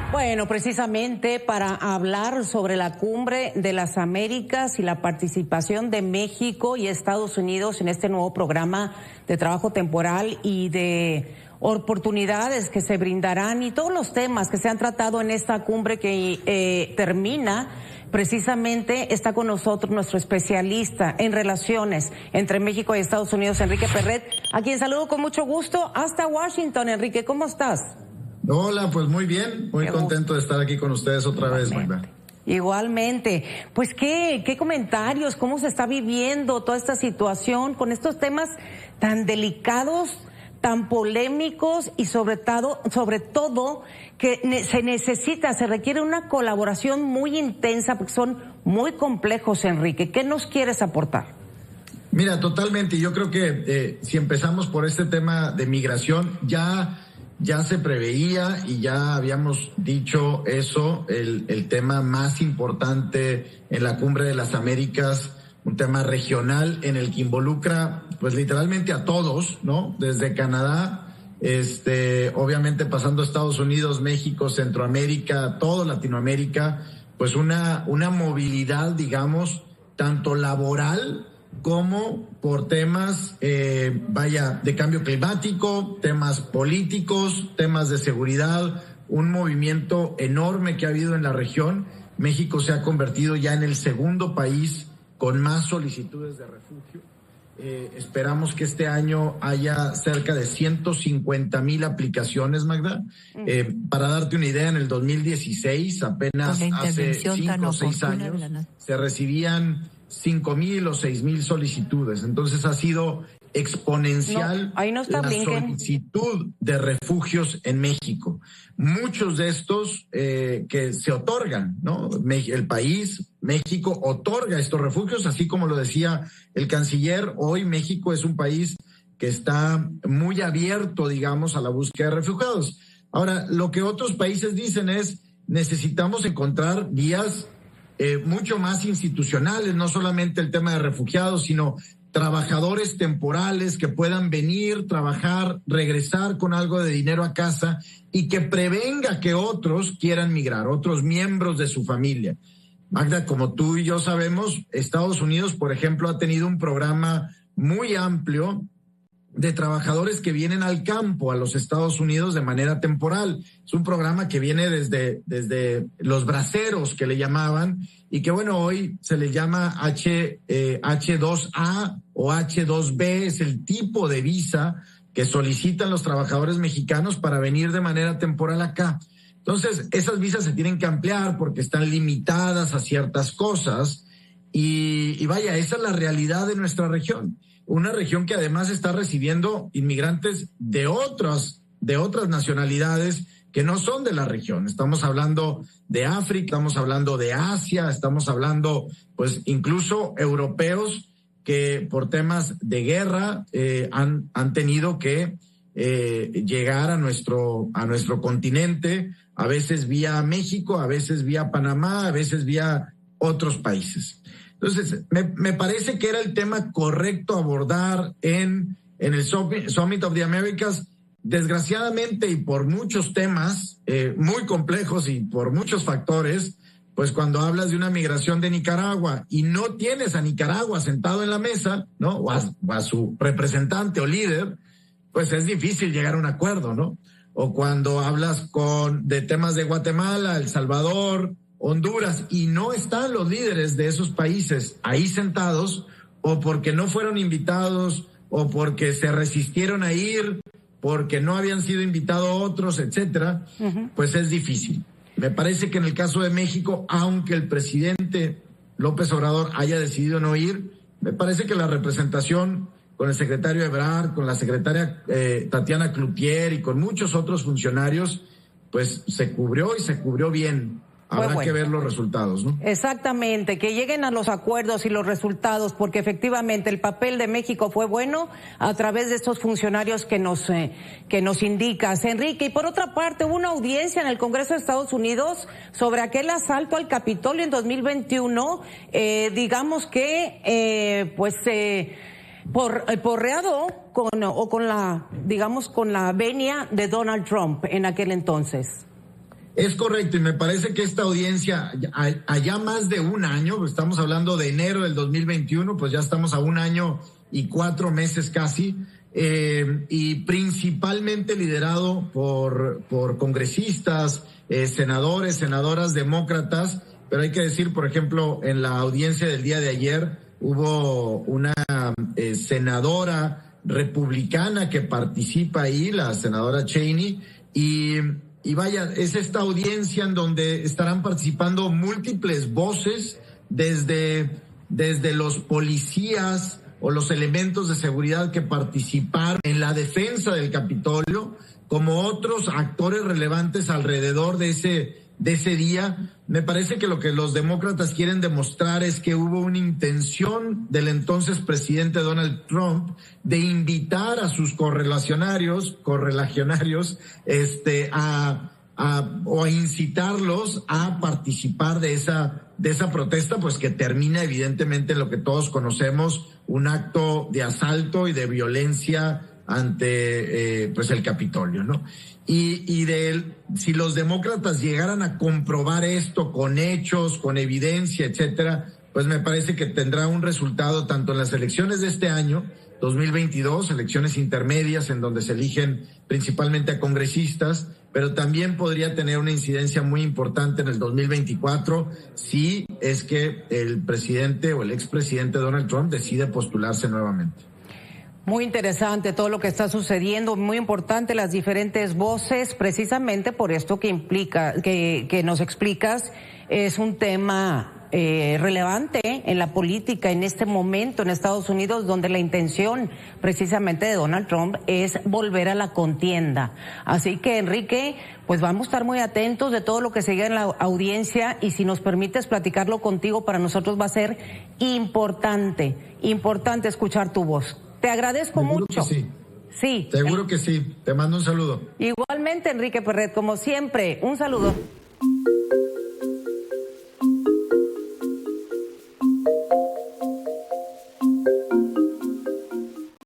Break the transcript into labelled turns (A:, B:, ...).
A: Bueno, precisamente para hablar sobre la Cumbre de las Américas y la participación de México y Estados Unidos en este nuevo programa de trabajo temporal y de oportunidades que se brindarán y todos los temas que se han tratado en esta cumbre que termina, precisamente está con nosotros nuestro especialista en relaciones entre México y Estados Unidos, Enrique Perret, a quien saludo con mucho gusto hasta Washington. Enrique, ¿cómo estás?
B: Hola, pues muy bien, muy contento de estar aquí con ustedes otra vez, Magda.
A: Igualmente. Pues qué comentarios, cómo se está viviendo toda esta situación con estos temas tan delicados, tan polémicos y sobre todo que se requiere una colaboración muy intensa porque son muy complejos, Enrique. ¿Qué nos quieres aportar?
B: Mira, totalmente. Yo creo que si empezamos por este tema de migración, ya se preveía y ya habíamos dicho eso, el tema más importante en la Cumbre de las Américas, un tema regional en el que involucra pues literalmente a todos, ¿no? Desde Canadá, obviamente pasando a Estados Unidos, México, Centroamérica, todo Latinoamérica, pues una movilidad, digamos, tanto laboral como por temas, de cambio climático, temas políticos, temas de seguridad, un movimiento enorme que ha habido en la región. México se ha convertido ya en el segundo país con más solicitudes de refugio. Esperamos que este año haya cerca de 150,000 aplicaciones, Magda. Para darte una idea, en el 2016, apenas hace 5 o 6 años, se recibían 5,000 o 6,000 solicitudes. Entonces ha sido exponencial la solicitud de refugios en México. Muchos de estos que se otorgan, ¿no? El país, México, otorga estos refugios, así como lo decía el canciller. Hoy México es un país que está muy abierto, digamos, a la búsqueda de refugiados. Ahora, lo que otros países dicen es, necesitamos encontrar vías mucho más institucionales, no solamente el tema de refugiados, sino trabajadores temporales que puedan venir, trabajar, regresar con algo de dinero a casa y que prevenga que otros quieran migrar, otros miembros de su familia. Magda, como tú y yo sabemos, Estados Unidos, por ejemplo, ha tenido un programa muy amplio de trabajadores que vienen al campo a los Estados Unidos de manera temporal. Es un programa que viene desde los braceros que le llamaban y que bueno, hoy se le llama H2A o H2B, es el tipo de visa que solicitan los trabajadores mexicanos para venir de manera temporal acá. Entonces, esas visas se tienen que ampliar porque están limitadas a ciertas cosas y vaya, esa es la realidad de nuestra región. Una región que además está recibiendo inmigrantes de otras nacionalidades que no son de la región. Estamos hablando de África, estamos hablando de Asia, estamos hablando pues incluso europeos que por temas de guerra han tenido que llegar a nuestro continente, a veces vía México, a veces vía Panamá, a veces vía otros países. Entonces, me parece que era el tema correcto abordar en el Summit of the Americas. Desgraciadamente, y por muchos temas muy complejos y por muchos factores, pues cuando hablas de una migración de Nicaragua y no tienes a Nicaragua sentado en la mesa, ¿no? O a su representante o líder, pues es difícil llegar a un acuerdo, ¿no? O cuando hablas de temas de Guatemala, El Salvador, Honduras, y no están los líderes de esos países ahí sentados, o porque no fueron invitados, o porque se resistieron a ir, porque no habían sido invitados otros, etcétera, pues es difícil. Me parece que en el caso de México, aunque el presidente López Obrador haya decidido no ir, me parece que la representación con el secretario Ebrard, con la secretaria Tatiana Cloutier y con muchos otros funcionarios, pues se cubrió y se cubrió bien. Habrá que ver los resultados, ¿no?
A: Exactamente, que lleguen a los acuerdos y los resultados, porque efectivamente el papel de México fue bueno a través de estos funcionarios que nos indicas, Enrique. Y por otra parte, hubo una audiencia en el Congreso de Estados Unidos sobre aquel asalto al Capitolio en 2021, digamos que, porreado con la venia de Donald Trump en aquel entonces.
B: Es correcto, y me parece que esta audiencia, allá más de un año, pues estamos hablando de enero del 2021, pues ya estamos a 1 año y 4 meses casi, y principalmente liderado por congresistas, senadores, senadoras demócratas, pero hay que decir, por ejemplo, en la audiencia del día de ayer hubo una senadora republicana que participa ahí, la senadora Cheney, y vaya, es esta audiencia en donde estarán participando múltiples voces, desde los policías o los elementos de seguridad que participaron en la defensa del Capitolio, como otros actores relevantes alrededor de ese día. Me parece que lo que los demócratas quieren demostrar es que hubo una intención del entonces presidente Donald Trump de invitar a sus correligionarios, o a incitarlos a participar de esa protesta, pues que termina evidentemente en lo que todos conocemos, un acto de asalto y de violencia ante pues el Capitolio, ¿no? Y si los demócratas llegaran a comprobar esto con hechos, con evidencia, etcétera, pues me parece que tendrá un resultado tanto en las elecciones de este año, 2022, elecciones intermedias en donde se eligen principalmente a congresistas, pero también podría tener una incidencia muy importante en el 2024 si es que el presidente o el expresidente Donald Trump decide postularse nuevamente.
A: Muy interesante todo lo que está sucediendo, muy importante las diferentes voces, precisamente por esto que implica, que nos explicas, es un tema relevante en la política en este momento en Estados Unidos, donde la intención precisamente de Donald Trump es volver a la contienda. Así que, Enrique, pues vamos a estar muy atentos de todo lo que sigue en la audiencia, y si nos permites platicarlo contigo, para nosotros va a ser importante escuchar tu voz. Te agradezco
B: Seguro
A: mucho.
B: Que sí.
A: Sí.
B: Seguro que sí. Te mando un saludo.
A: Igualmente, Enrique Perret, como siempre, un saludo.